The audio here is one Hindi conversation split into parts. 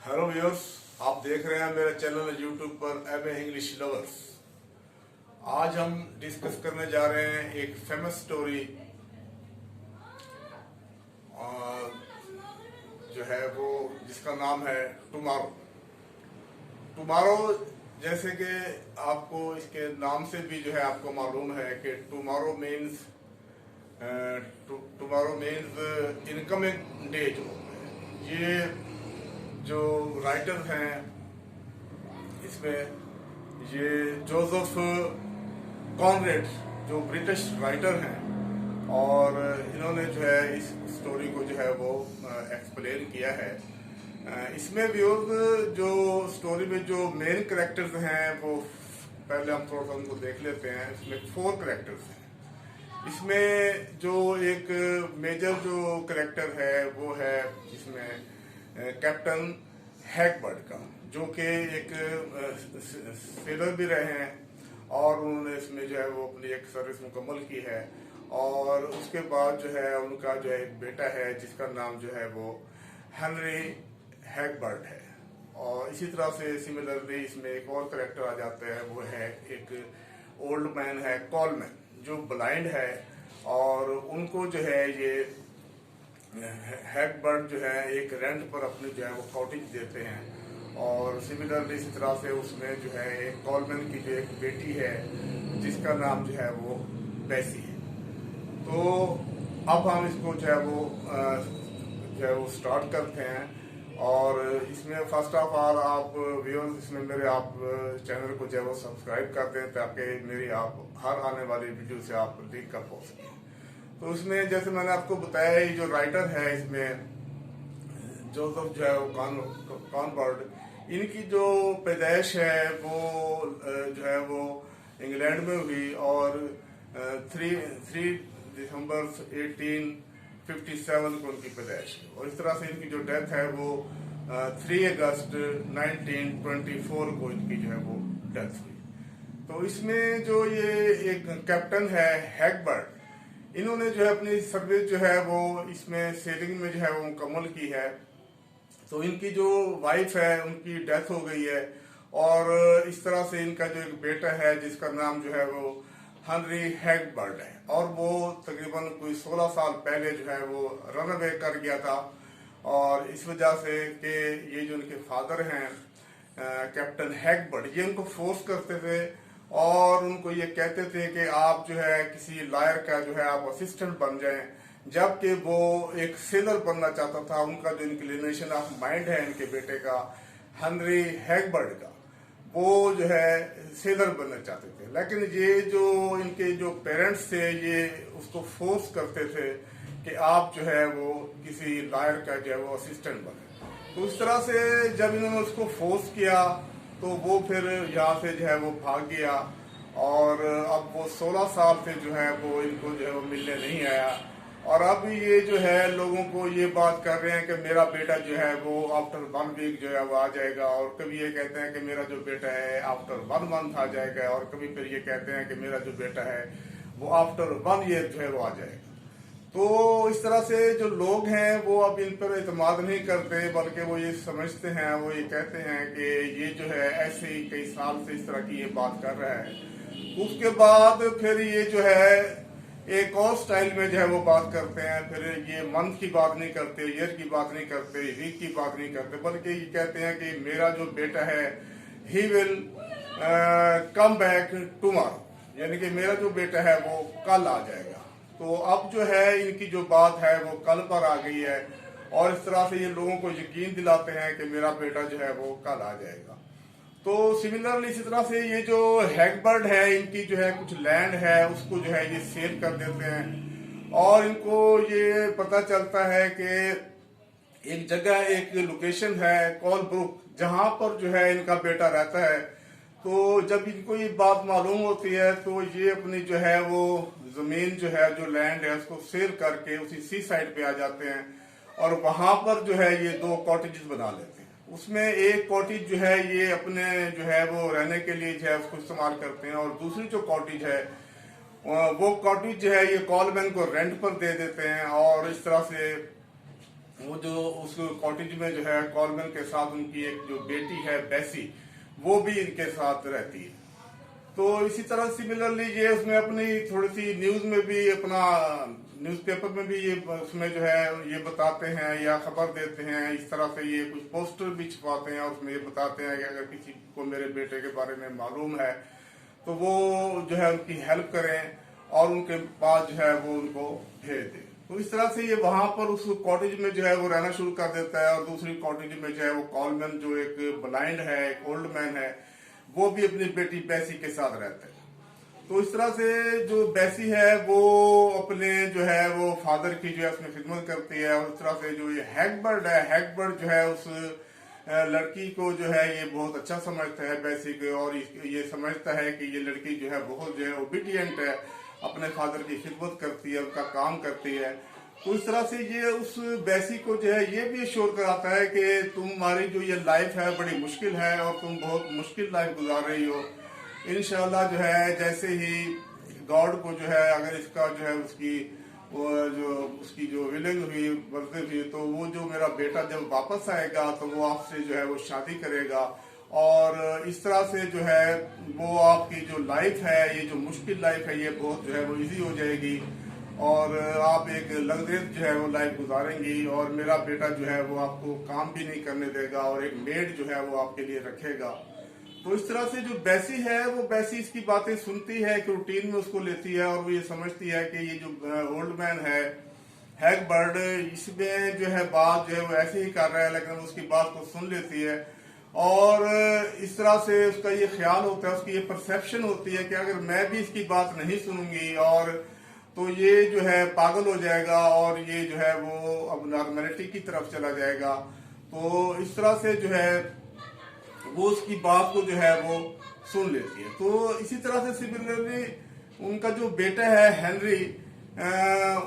हेलो व्यूअर्स, आप देख रहे हैं मेरा चैनल यूट्यूब पर एमए इंग्लिश लवर्स। आज हम डिस्कस करने जा रहे हैं एक फेमस स्टोरी जो है वो जिसका नाम है टुमारो। टुमारो जैसे कि आपको इसके नाम से भी जो है आपको मालूम है कि टुमारो मीन्स इनकमिंग डे। जो ये जो राइटर हैं इसमें ये जोसेफ कॉनरेड जो ब्रिटिश राइटर हैं, और इन्होंने जो है इस स्टोरी को जो है वो एक्सप्लेन किया है। इसमें भी जो स्टोरी में जो मेन कैरेक्टर्स हैं वो पहले हम थोड़ा सा उनको देख लेते हैं। इसमें 4 कैरेक्टर्स हैं। इसमें जो एक मेजर जो कैरेक्टर है वो है इसमें कैप्टन हैगबर्ड का, जो कि एक सेलर भी रहे हैं और उन्होंने इसमें जो है वो अपनी एक सर्विस मुकम्मल की है। और उसके बाद जो है उनका जो है एक बेटा है जिसका नाम जो है वो हेनरी हैगबर्ड है। और इसी तरह से सिमिलरली इसमें एक और कैरेक्टर आ जाता है, वो है एक ओल्ड मैन है कॉलमैन, जो ब्लाइंड है। और उनको जो है ये हैगबर्ड जो है एक रेंट पर अपने जो है वो कॉटेज देते हैं। और सिमिलरली इसी तरह से उसमें जो है एक कॉलमैन की जो एक बेटी है जिसका नाम जो है वो बेसी है। तो अब हम इसको जो है वो स्टार्ट करते हैं। और इसमें फर्स्ट ऑफ ऑल आप व्यूअर्स इसमें मेरे आप चैनल को जो है वो सब्सक्राइब कर दें ताकि मेरी आप हर आने वाली वीडियो से आप लिंक कर पाओ सकें। तो उसमें जैसे मैंने आपको बताया, ये जो राइटर है इसमें जोसेफ जो है वो कॉनवर्ड, इनकी जो पैदाइश है वो जो है वो इंग्लैंड में हुई। और 3 दिसंबर 1857 को उनकी पैदाइश हुई। और इस तरह से इनकी जो डेथ है वो 3 अगस्त 1924 को इनकी जो है वो डेथ हुई। तो इसमें जो ये एक कैप्टन है हैगबर्ड, इन्होंने जो है अपनी सर्विस जो है वो इसमें सेलिंग में जो है वो मुकम्मल की है। तो इनकी जो वाइफ है उनकी डेथ हो गई है। और इस तरह से इनका जो एक बेटा है जिसका नाम जो है वो हेनरी हैगबर्ड है, और वो तकरीबन कोई 16 साल पहले जो है वो रन अवे कर गया था। और इस वजह से कि ये जो उनके फादर हैं कैप्टन हैगबर्ड, ये उनको फोर्स करते थे और उनको ये कहते थे कि आप जो है किसी लॉयर का जो है आप असिस्टेंट बन जाएं, जबकि वो एक सेलर बनना चाहता था। उनका जो इंक्लिनेशन ऑफ माइंड है इनके बेटे का हेनरी हैगबर्ड का, वो जो है सेलर बनना चाहते थे। लेकिन ये जो इनके जो पेरेंट्स थे ये उसको फोर्स करते थे कि आप जो है वो किसी लॉयर का जो है वो असिस्टेंट बने। तो इस तरह से जब इन्होंने उसको फोर्स किया तो वो फिर यहाँ से जो है वो भाग गया। और अब वो 16 साल से जो है वो इनको जो है वो मिलने नहीं आया। और अब ये जो है लोगों को ये बात कर रहे हैं कि मेरा बेटा जो है वो आफ्टर 1 वीक जो है वो आ जाएगा। और कभी ये कहते हैं कि मेरा जो बेटा है आफ्टर 1 मंथ आ जाएगा। और कभी फिर ये कहते हैं कि मेरा जो बेटा है वो आफ्टर 1 ईयर जो है वो आ जाएगा। तो इस तरह से जो लोग हैं वो अब इन पर एतमाद नहीं करते, बल्कि वो ये समझते हैं, वो ये कहते हैं कि ये जो है ऐसे ही कई साल से इस तरह की ये बात कर रहा है। उसके बाद फिर ये जो है एक और स्टाइल में जो है वो बात करते हैं। फिर ये मंथ की बात नहीं करते, ईयर की बात नहीं करते, वीक की बात नहीं करते, बल्कि ये कहते हैं कि मेरा जो बेटा है he will come back tomorrow, यानी कि मेरा जो बेटा है वो कल आ जाएगा। तो अब जो है इनकी जो बात है वो कल पर आ गई है। और इस तरह से ये लोगों को यकीन दिलाते हैं कि मेरा बेटा जो है वो कल आ जाएगा। तो सिमिलरली इसी तरह से ये जो हैगबर्ड है इनकी जो है कुछ लैंड है उसको जो है ये सेल कर देते हैं। और इनको ये पता चलता है कि एक जगह एक लोकेशन है कॉलब्रुक, जहां पर जो है इनका बेटा रहता है। तो जब इनको ये बात मालूम होती है तो ये अपनी जो है वो जमीन जो है जो लैंड है उसको सेल करके उसी सी साइड पे आ जाते हैं। और वहां पर जो है ये 2 कॉटेजेस बना लेते हैं। उसमें एक कॉटेज जो है ये अपने जो है वो रहने के लिए जो है उसको इस्तेमाल करते हैं। और दूसरी जो कॉटेज है वो कॉटेज जो है ये कॉलमैन को रेंट पर दे देते हैं। और इस तरह से वो जो उस कॉटेज में जो है कॉलमैन के साथ उनकी एक जो बेटी है बैसी, वो भी इनके साथ रहती है। तो इसी तरह सिमिलरली ये उसमें अपनी थोड़ी सी न्यूज में भी अपना न्यूज़पेपर में भी ये उसमें जो है ये बताते हैं या खबर देते हैं, इस तरह से ये कुछ पोस्टर भी छपाते हैं और उसमें ये बताते हैं कि अगर किसी को मेरे बेटे के बारे में मालूम है तो वो जो है उनकी हेल्प करें और उनके पास जो है वो उनको भेज दे। तो इस तरह से ये वहां पर उस कॉटेज में जो है वो रहना शुरू कर देता है और दूसरी कॉटेज में जो है वो कॉलमैन जो एक ब्लाइंड है, एक ओल्ड मैन है, वो भी अपनी बेटी बैसी के साथ रहता है। तो इस तरह से जो बैसी है वो अपने जो है वो फादर की जो है उसमें खिदमत करती है और इस तरह से जो ये हैगबर्ड है, हैगबर्ड जो है उस लड़की को जो है ये बहुत अच्छा समझता है बैसी को, और ये समझता है कि ये लड़की जो है बहुत जो है ओबीडियंट है, अपने फादर की खिदमत करती है, उनका काम करती है। तो इस तरह से ये उस बैसी को जो है ये भी श्योर कराता है कि तुम्हारी जो ये लाइफ है बड़ी मुश्किल है और तुम बहुत मुश्किल लाइफ गुजार रही हो। इंशाल्लाह जो है जैसे ही गॉड को जो है अगर इसका जो है उसकी जो विलिंग हुई, मर्जी हुई, तो वो जो मेरा बेटा जब वापस आएगा तो वो आपसे जो है वो शादी करेगा और इस तरह से जो है वो आपकी जो लाइफ है, ये जो मुश्किल लाइफ है, ये बहुत जो है वो इजी हो जाएगी और आप एक लग्जरियस जो है वो लाइफ गुजारेंगी और मेरा बेटा जो है वो आपको काम भी नहीं करने देगा और एक मेड जो है वो आपके लिए रखेगा। तो इस तरह से जो बैसी है वो बैसी इसकी बातें सुनती है, एक रूटीन में उसको लेती है और वो ये समझती है कि ये जो ओल्ड मैन है हैगबर्ड, इसमें जो है बात जो है वो ऐसे ही कर रहा है, लेकिन उसकी बात को सुन लेती है और इस तरह से उसका ये ख्याल होता है, उसकी ये परसेप्शन होती है कि अगर मैं भी इसकी बात नहीं सुनूंगी और तो ये जो है पागल हो जाएगा और ये जो है वो अब नॉर्मलिटी की तरफ चला जाएगा। तो इस तरह से जो है वो उसकी बात को जो है वो सुन लेती है। तो इसी तरह से सिमिलरली उनका जो बेटा है हेनरी,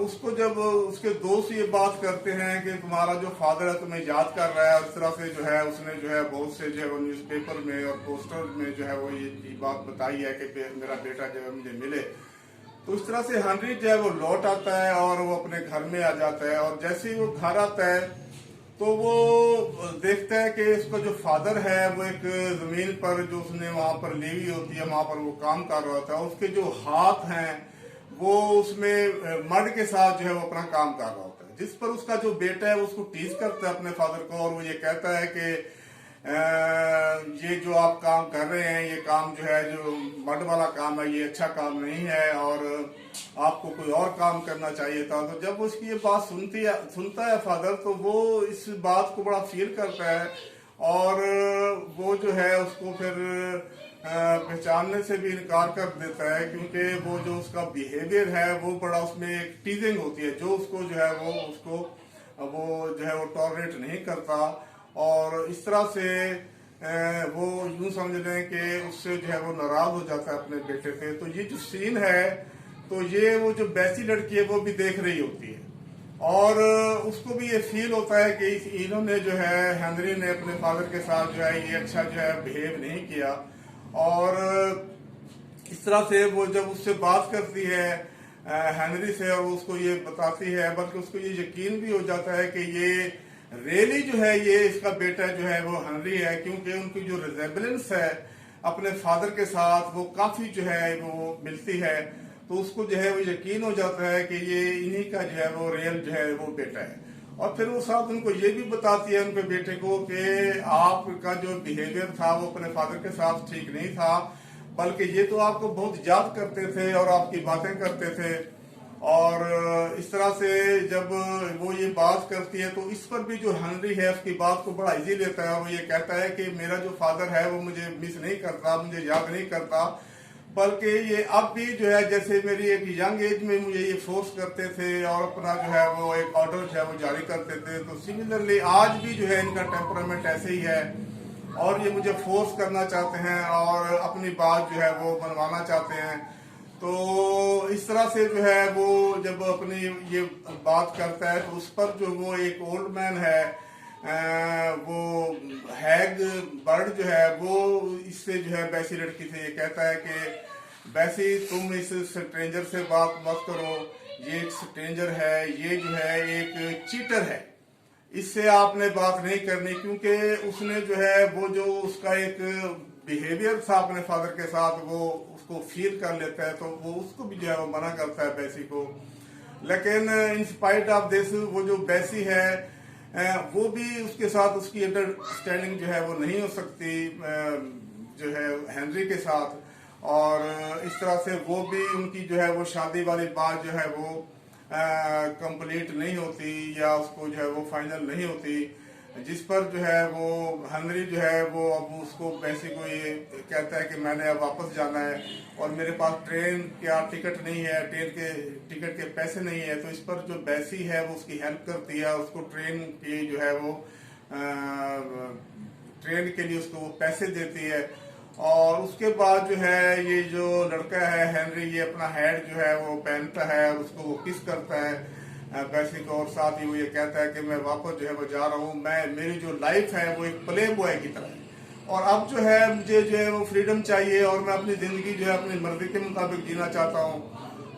उसको जब उसके दोस्त ये बात करते हैं कि तुम्हारा जो फादर है तुम्हें याद कर रहा है, और इस तरह से जो है उसने जो है बहुत से जो है वो न्यूज़पेपर में और पोस्टर में जो है वो ये बात बताई है कि मेरा बेटा जो है मुझे मिले। तो इस तरह से हेनरी जो है वो लौट आता है और वो अपने घर में आ जाता है और जैसे ही वो घर आता है तो वो देखता है कि उसका जो फादर है वो एक जमीन पर जो उसने वहां पर ली हुई होती है, वहां पर वो काम कर रहा होता है, उसके जो हाथ हैं वो उसमें मड के साथ जो है वो अपना काम कर रहा होता है, जिस पर उसका जो बेटा है उसको टीज करता है अपने फादर को और वो ये कहता है कि ये जो आप काम कर रहे हैं, ये काम जो है जो मड वाला काम है, ये अच्छा काम नहीं है और आपको कोई और काम करना चाहिए था। तो जब उसकी ये बात सुनता है फादर, तो वो इस बात को बड़ा फील करता है और वो जो है उसको फिर पहचानने से भी इनकार कर देता है, क्योंकि वो जो उसका बिहेवियर है वो बड़ा उसमें एक टीजिंग होती है जो उसको जो है वो जो है वो टॉलरेट नहीं करता और इस तरह से वो यूं समझ लें कि उससे जो है वो नाराज हो जाता है अपने बेटे से। तो ये जो सीन है तो ये वो जो बैसी लड़की है वो भी देख रही होती है और उसको भी ये फील होता है कि इन्होंने जो है हेनरी ने अपने फादर के साथ जो है ये अच्छा जो है बिहेव नहीं किया और इस तरह से वो जब उससे बात करती है हेनरी से और उसको ये बताती है, बल्कि उसको ये यकीन भी हो जाता है कि ये रियली जो है ये इसका बेटा जो है वो हेनरी है, क्योंकि उनकी जो रिजेम्बलेंस है अपने फादर के साथ वो काफी जो है वो मिलती है। तो उसको जो है वो यकीन हो जाता है कि ये इन्हीं का जो है वो रियल जो है वो बेटा है। और फिर वो साथ उनको ये भी बताती है उनके बेटे को कि आपका जो बिहेवियर था वो अपने फादर के साथ ठीक नहीं था, बल्कि ये तो आपको बहुत याद करते थे और आपकी बातें करते थे। और इस तरह से जब वो ये बात करती है तो इस पर भी जो हेनरी है उसकी बात को बड़ा इजी लेता है और वो ये कहता है कि मेरा जो फादर है वो मुझे मिस नहीं करता, मुझे याद नहीं करता, बल्कि ये अब भी जो है जैसे मेरी एक यंग एज में मुझे ये फोर्स करते थे और अपना जो है वो एक ऑर्डर जो है वो जारी करते थे। तो सिमिलरली आज भी जो है इनका टेम्परामेंट ऐसे ही है और ये मुझे फोर्स करना चाहते हैं और अपनी बात जो है वो मनवाना चाहते हैं। तो इस तरह से जो है वो जब अपनी ये बात करता है तो उस पर जो वो एक ओल्ड मैन है वो हैग बर्ड जो है वो इससे जो है बैसी लड़की से ये कहता है कि बैसी तुम इस स्ट्रेंजर से बात मत करो, ये एक स्ट्रेंजर है, ये जो है एक चीटर है, इससे आपने बात नहीं करनी, क्योंकि उसने जो है वो जो उसका एक बिहेवियर था अपने फादर के साथ, वो उसको फील कर लेता है, तो वो उसको भी जो है वो मना करता है बेसी को। लेकिन इन स्पाइट ऑफ दिस वो जो बेसी है वो भी उसके साथ उसकी अंडरस्टैंडिंग जो है वो नहीं हो सकती जो है हेनरी के साथ, और इस तरह से वो भी उनकी जो है वो शादी वाली बात जो है वो कंप्लीट नहीं होती, या उसको जो है वो फाइनल नहीं होती, जिस पर जो है वो हेनरी जो है वो अब उसको पैसे को ये कहता है कि मैंने अब वापस जाना है और मेरे पास ट्रेन का टिकट नहीं है, ट्रेन के टिकट के पैसे नहीं है। तो इस पर जो बैसी है वो उसकी हेल्प करती है, उसको ट्रेन की जो है वो ट्रेन के लिए उसको वो पैसे देती है। और उसके बाद जो है ये जो लड़का है हेनरी, ये अपना हेड जो है वो पहनता है और उसको वो किस करता है बैसी को, और साथ ही वो ये कहता है कि मैं वापस जो है वो जा रहा हूँ, मैं मेरी जो लाइफ है वो एक प्ले बॉय की तरह है और अब जो है मुझे जो है वो फ्रीडम चाहिए और मैं अपनी जिंदगी जो है अपनी मर्जी के मुताबिक जीना चाहता हूँ।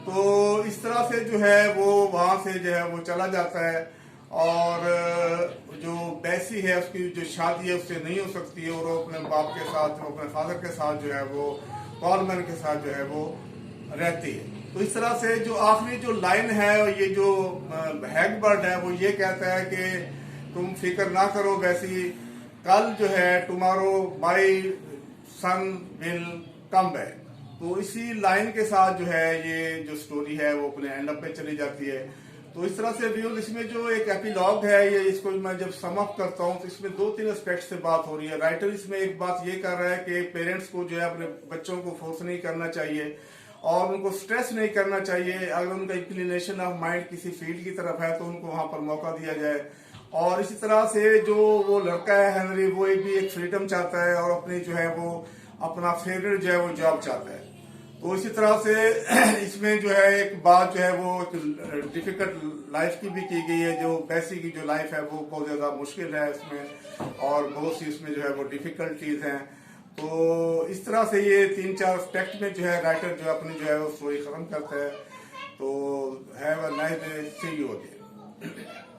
तो इस तरह से जो है वो वहां से जो है वो चला जाता है, और जो बैसी है उसकी जो शादी है उससे नहीं हो सकती है, और वो अपने बाप के साथ, अपने फादर के साथ जो है वो कॉलमैन के साथ जो है वो रहती है। तो इस तरह से जो आखिरी जो लाइन है, ये जो हैगबर्ड है वो ये कहता है कि तुम फिक्र ना करो बैसी, कल जो है tomorrow my son will come back. तो इसी लाइन के साथ जो है ये जो स्टोरी है वो अपने एंड अप पे चली जाती है। तो इस तरह से व्यूज इसमें जो एक एपिलॉग है, ये इसको मैं जब सम अप करता हूँ तो इसमें 2-3 एस्पेक्ट से बात हो रही है। राइटर इसमें एक बात ये कर रहा है कि पेरेंट्स को जो है अपने बच्चों को फोर्स नहीं करना चाहिए और उनको स्ट्रेस नहीं करना चाहिए। अगर उनका इंक्लिनेशन ऑफ माइंड किसी फील्ड की तरफ है तो उनको वहां पर मौका दिया जाए। और इसी तरह से जो वो लड़का है हेनरी, वो भी एक फ्रीडम चाहता है और अपनी जो है वो अपना फेवरेट जो है वो जॉब चाहता है। तो इसी तरह से इसमें जो है एक बात जो है वो डिफिकल्ट लाइफ की भी की गई है। जो बैसी की जो लाइफ है वो बहुत ज्यादा मुश्किल है इसमें, और बहुत सी इसमें जो है वो डिफिकल्टीज हैं। तो इस तरह से ये 3-4 एस्पेक्ट में जो है राइटर जो अपनी जो है वो स्टोरी खत्म करता है। तो have a nice day, see you again.